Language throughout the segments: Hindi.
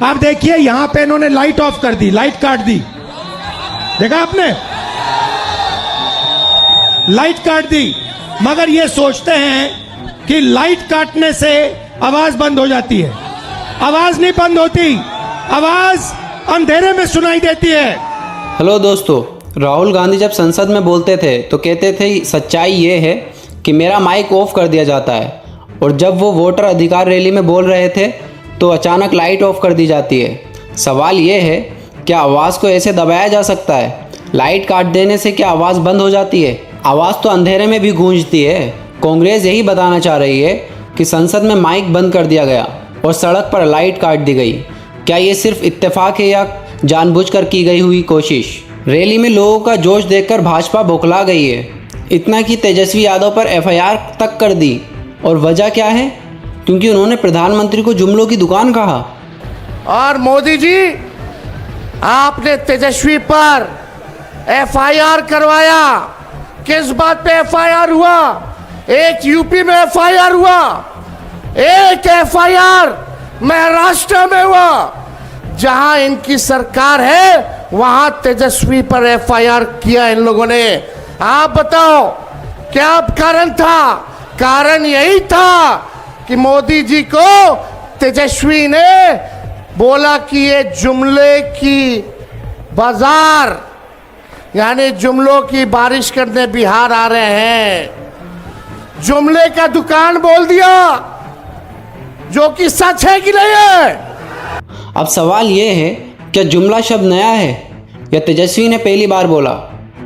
आप देखिए यहां पे इन्होंने लाइट ऑफ कर दी, लाइट काट दी, देखा आपने, लाइट काट दी। मगर ये सोचते हैं कि लाइट काटने से आवाज बंद हो जाती है। आवाज नहीं बंद होती, आवाज अंधेरे में सुनाई देती है। हेलो दोस्तों, राहुल गांधी जब संसद में बोलते थे तो कहते थे सच्चाई ये है कि मेरा माइक ऑफ कर दिया जाता है, और जब वो वोटर अधिकार रैली में बोल रहे थे तो अचानक लाइट ऑफ कर दी जाती है। सवाल ये है, क्या आवाज़ को ऐसे दबाया जा सकता है? लाइट काट देने से क्या आवाज़ बंद हो जाती है? आवाज़ तो अंधेरे में भी गूंजती है। कांग्रेस यही बताना चाह रही है कि संसद में माइक बंद कर दिया गया और सड़क पर लाइट काट दी गई। क्या ये सिर्फ इत्तेफाक है या जानबूझकर की गई हुई कोशिश? रैली में लोगों का जोश देखकर भाजपा बौखला गई है, इतना कि तेजस्वी यादव पर एफआईआर तक कर दी। और वजह क्या है? क्योंकि उन्होंने प्रधानमंत्री को जुमलों की दुकान कहा। और मोदी जी, आपने तेजस्वी पर एफआईआर करवाया। किस बात पे एफआईआर हुआ? एक यूपी में एफआईआर हुआ, एक एफआईआर महाराष्ट्र में हुआ। जहां इनकी सरकार है वहां तेजस्वी पर एफआईआर किया इन लोगों ने। आप बताओ क्या कारण था? कारण यही था कि मोदी जी को तेजस्वी ने बोला कि ये जुमले की बाजार, यानी जुमलों की बारिश करने बिहार आ रहे हैं। जुमले का दुकान बोल दिया, जो कि सच है कि नहीं है? अब सवाल ये है, क्या जुमला शब्द नया है या तेजस्वी ने पहली बार बोला?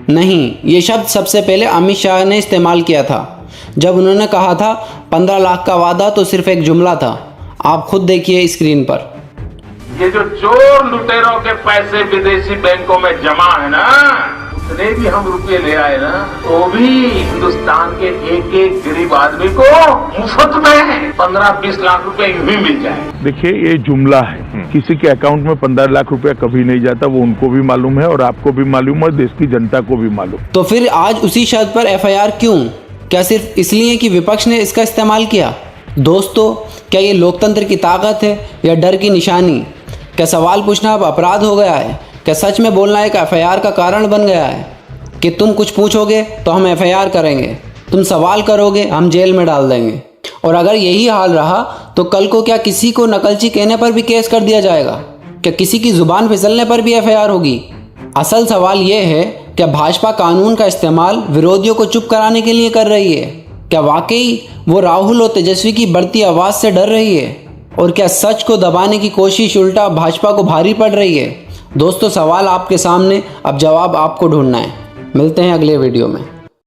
नहीं, ये शब्द सबसे पहले अमित शाह ने इस्तेमाल किया था जब उन्होंने कहा था 15 लाख का वादा तो सिर्फ एक जुमला था। आप खुद देखिए स्क्रीन पर। ये जो चोर लुटेरों के पैसे विदेशी बैंकों में जमा है ना, उतने भी हम रुपये ले आए ना, तो भी हिंदुस्तान के एक एक गरीब आदमी को मुफ्त में 15-20 लाख रुपए यूं ही मिल जाए। देखिए, ये जुमला है, किसी के अकाउंट में 15 लाख रुपया कभी नहीं जाता, वो उनको भी मालूम है और आपको भी मालूम है, देश की जनता को भी मालूम। तो फिर आज उसी शब्द पर एफआईआर क्यों? क्या सिर्फ इसलिए कि विपक्ष ने इसका इस्तेमाल किया? दोस्तों, क्या ये लोकतंत्र की ताकत है या डर की निशानी? क्या सवाल पूछना अब अपराध हो गया है? क्या सच में बोलना एक एफआईआर का कारण बन गया है कि तुम कुछ पूछोगे तो हम एफआईआर करेंगे, तुम सवाल करोगे हम जेल में डाल देंगे? और अगर यही हाल रहा तो कल को क्या किसी को नकलची कहने पर भी केस कर दिया जाएगा? क्या किसी की जुबान फिसलने पर भी एफआईआर होगी? असल सवाल ये है, क्या भाजपा कानून का इस्तेमाल विरोधियों को चुप कराने के लिए कर रही है? क्या वाकई वो राहुल और तेजस्वी की बढ़ती आवाज़ से डर रही है? और क्या सच को दबाने की कोशिश उल्टा भाजपा को भारी पड़ रही है? दोस्तों, सवाल आपके सामने, अब जवाब आपको ढूंढना है। मिलते हैं अगले वीडियो में।